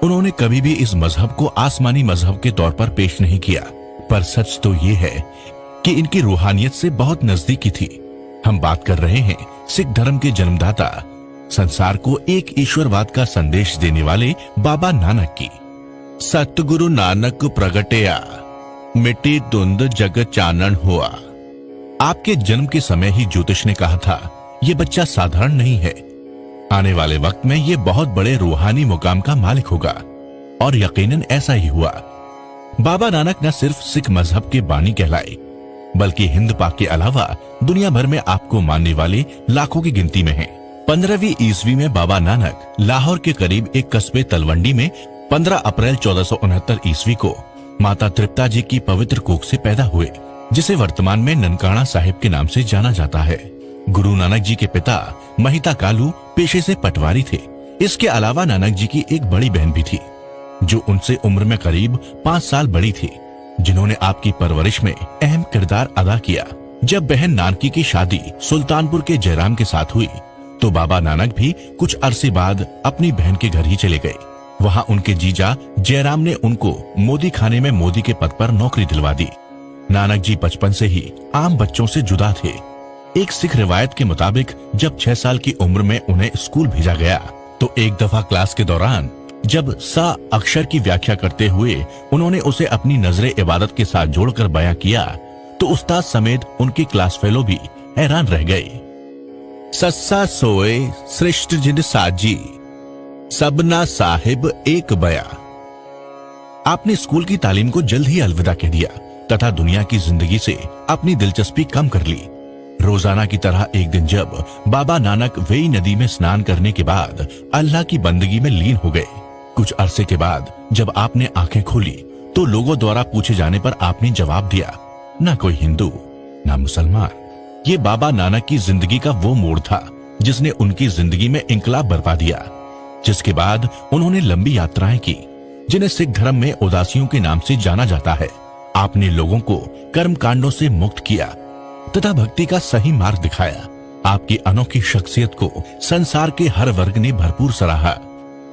उन्होंने कभी भी इस मजहब को आसमानी मजहब के तौर पर पेश नहीं किया, पर सच तो ये है कि इनकी रूहानियत से बहुत नजदीकी थी। हम बात कर रहे हैं सिख धर्म के जन्मदाता, संसार को एक ईश्वरवाद का संदेश देने वाले बाबा नानक की। सतगुरु नानक प्रगटया, मिट्टी धुंध जग चानन हुआ। आपके जन्म के समय ही ज्योतिष ने कहा था, ये बच्चा साधारण नहीं है, आने वाले वक्त में ये बहुत बड़े रूहानी मुकाम का मालिक होगा। और यकीनन ऐसा ही हुआ। बाबा नानक न सिर्फ सिख मजहब के बानी कहलाए, बल्कि हिंद पाक के अलावा दुनिया भर में आपको मानने वाले लाखों की गिनती में हैं। 15वीं ईस्वी में बाबा नानक लाहौर के करीब एक कस्बे तलवंडी में 15 अप्रैल 1469 ईस्वी को माता तृप्ता जी की पवित्र कोख से पैदा हुए, जिसे वर्तमान में ननकाना साहिब के नाम से जाना जाता है। गुरु नानक जी के पिता महिता कालू पेशे से पटवारी थे। इसके अलावा नानक जी की एक बड़ी बहन भी थी, जो उनसे उम्र में करीब 5 साल बड़ी थी, जिन्होंने आपकी परवरिश में अहम किरदार अदा किया। जब बहन नानकी की शादी सुल्तानपुर के जयराम के साथ हुई, तो बाबा नानक भी कुछ अरसे बाद अपनी बहन के घर ही चले गए। वहां उनके जीजा जयराम ने उनको मोदी खाने में मोदी के पद पर नौकरी दिलवा दी। नानक जी बचपन से ही आम बच्चों से जुदा थे। एक सिख रिवायत के मुताबिक जब 6 साल की उम्र में उन्हें स्कूल भेजा गया, तो एक दफा क्लास के दौरान जब सा अक्षर की व्याख्या करते हुए उन्होंने उसे अपनी नजरे इबादत के साथ जोड़कर बयां किया, तो उस्ताद समेत उनके क्लास फेलो भी हैरान रह गए। सस्सा सोए श्रेष्ठ जिन साजी, सबना साहिब एक बया। आपने स्कूल की तालीम को जल्द ही अलविदा कह दिया तथा दुनिया की जिंदगी से अपनी दिलचस्पी कम कर ली। रोजाना की तरह एक दिन जब बाबा नानक वेई नदी में स्नान करने के बाद अल्लाह की बंदगी में लीन हो गए, कुछ अरसे के बाद जब आपने आंखें खोली, तो लोगों द्वारा पूछे जाने पर आपने जवाब दिया, ना कोई हिंदू ना मुसलमान। ये बाबा नानक की जिंदगी का वो मोड़ था जिसने उनकी जिंदगी में इंकलाब बरपा दिया, जिसके बाद उन्होंने लंबी यात्राएं की, जिन्हें सिख धर्म में उदासियों के नाम से जाना जाता है। आपने लोगों को कर्म कांडों से मुक्त किया तथा भक्ति का सही मार्ग दिखाया। आपकी अनोखी शख्सियत को संसार के हर वर्ग ने भरपूर सराहा।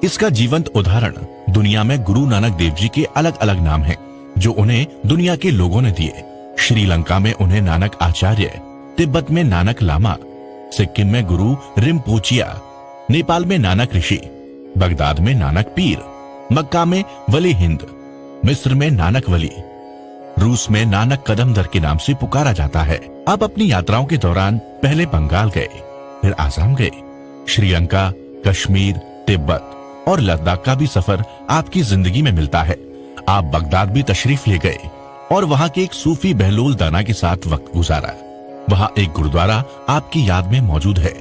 इसका जीवंत उदाहरण दुनिया में गुरु नानक देव जी के अलग अलग नाम हैं, जो उन्हें दुनिया के लोगों ने दिए। श्रीलंका में उन्हें नानक आचार्य, तिब्बत में नानक लामा, सिक्किम में गुरु रिम्पोचिया, नेपाल में नानक ऋषि, बगदाद में नानक पीर, मक्का में वली हिंद, मिस्र में नानक वली, रूस में नानक कदमदर के नाम से पुकारा जाता है। आप अपनी यात्राओं के दौरान पहले बंगाल गए, फिर आसाम गए, श्रीलंका, कश्मीर, तिब्बत और लद्दाख का भी सफर आपकी जिंदगी में मिलता है। आप बगदाद भी तशरीफ ले गए और वहां के एक सूफी बहलोल दाना के साथ वक्त गुजारा। वहां एक गुरुद्वारा आपकी याद में मौजूद है।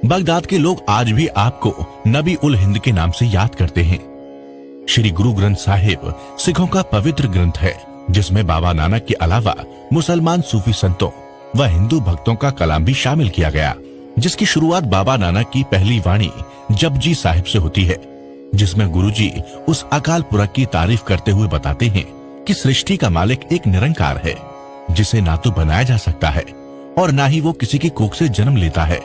बगदाद के लोग आज भी आपको नबी उल हिंद के नाम से याद करते हैं। श्री गुरु ग्रंथ साहिब सिखों का पवित्र ग्रंथ है, जिसमें बाबा नानक के अलावा मुसलमान सूफी संतों व हिंदू भक्तों का कलाम भी शामिल किया गया, जिसकी शुरुआत बाबा नानक की पहली वाणी जपजी साहिब से होती है, जिसमें गुरुजी उस अकाल पुरख की तारीफ करते हुए बताते हैं कि सृष्टि का मालिक एक निरंकार है, जिसे ना तो बनाया जा सकता है और ना ही वो किसी की कोख से जन्म लेता है।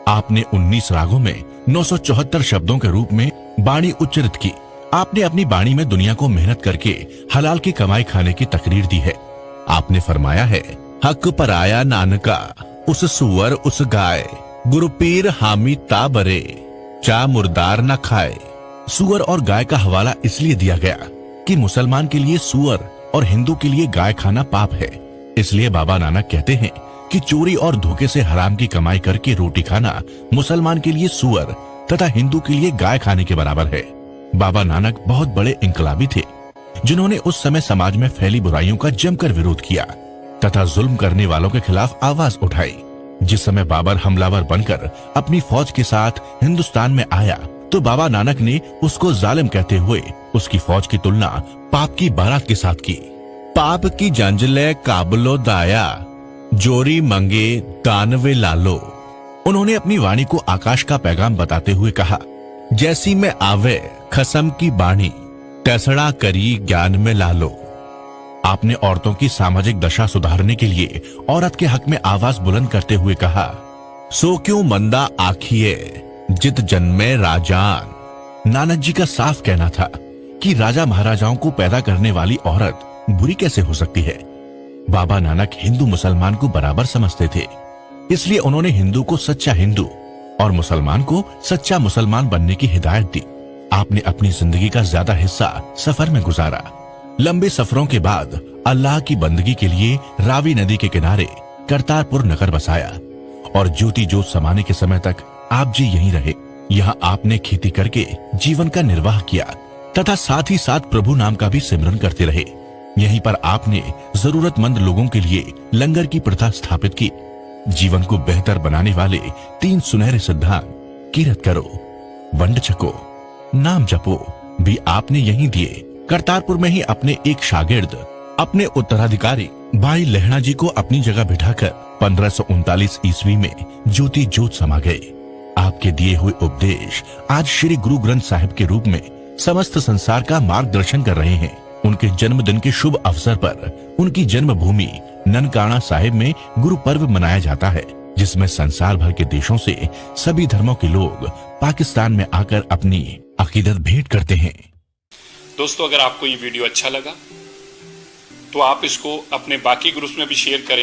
आपने 19 रागों में 974 शब्दों के रूप में बाणी उच्चरित की। आपने अपनी बाणी में दुनिया को मेहनत करके हलाल की कमाई खाने की तकरीर दी है। आपने फरमाया है, हक पर आया नानका, उस सुअर उस गाय, गुरु पीर हामी ताबरे, चा मुर्दार न खाए। सुअर और गाय का हवाला इसलिए दिया गया कि मुसलमान के लिए सुअर और हिंदू के लिए गाय खाना पाप है। इसलिए बाबा नानक कहते हैं कि चोरी और धोखे से हराम की कमाई करके रोटी खाना मुसलमान के लिए सुअर तथा हिंदू के लिए गाय खाने के बराबर है। बाबा नानक बहुत बड़े इंकलाबी थे, जिन्होंने उस समय समाज में फैली बुराइयों का जमकर विरोध किया तथा जुल्म करने वालों के खिलाफ आवाज उठाई। जिस समय बाबर हमलावर बनकर अपनी फौज के साथ हिंदुस्तान में आया, तो बाबा नानक ने उसको जालिम कहते हुए उसकी फौज की तुलना पाप की बारात के साथ की। पाप की जंजले काबलो दाया, जोरी मंगे दानवे लालो। उन्होंने अपनी वाणी को आकाश का पैगाम बताते हुए कहा, जैसी में आवे खसम की बाणी, तैसड़ा करी ज्ञान में लालो। आपने औरतों की सामाजिक दशा सुधारने के लिए औरत के हक में आवाज बुलंद करते हुए कहा, सो क्यों मंदा आखिए जित जन्मे राजान। नानक जी का साफ कहना था कि राजा महाराजाओं को पैदा करने वाली औरत बुरी कैसे हो सकती है। बाबा नानक हिंदू मुसलमान को बराबर समझते थे, इसलिए उन्होंने हिंदू को सच्चा हिंदू और मुसलमान को सच्चा मुसलमान बनने की हिदायत दी। आपने अपनी जिंदगी का ज्यादा हिस्सा सफर में गुजारा। लंबे सफरों के बाद अल्लाह की बंदगी के लिए रावी नदी के किनारे करतारपुर नगर बसाया और ज्योति जोत समाने के समय तक आप जी यहीं रहे। यहाँ आपने खेती करके जीवन का निर्वाह किया तथा साथ ही साथ प्रभु नाम का भी सिमरन करते रहे। यहीं पर आपने जरूरतमंद लोगों के लिए लंगर की प्रथा स्थापित की। जीवन को बेहतर बनाने वाले 3 सुनहरे सिद्धांत किरत करो, वंड छको, नाम जपो भी आपने यहीं दिए। करतारपुर में ही अपने एक शागिर्द, अपने उत्तराधिकारी भाई लहणा जी को अपनी जगह बिठाकर 1539 ईस्वी में ज्योति जोत समा गए। आपके दिए हुए उपदेश आज श्री गुरु ग्रंथ साहिब के रूप में समस्त संसार का मार्गदर्शन कर रहे हैं। उनके जन्मदिन के शुभ अवसर पर उनकी जन्मभूमि ननकाना साहिब में गुरु पर्व मनाया जाता है, जिसमें संसार भर के देशों से सभी धर्मों के लोग पाकिस्तान में आकर अपनी अकीदत भेंट करते हैं। दोस्तों, अगर आपको ये वीडियो अच्छा लगा तो आप इसको अपने बाकी ग्रुप्स में भी शेयर करें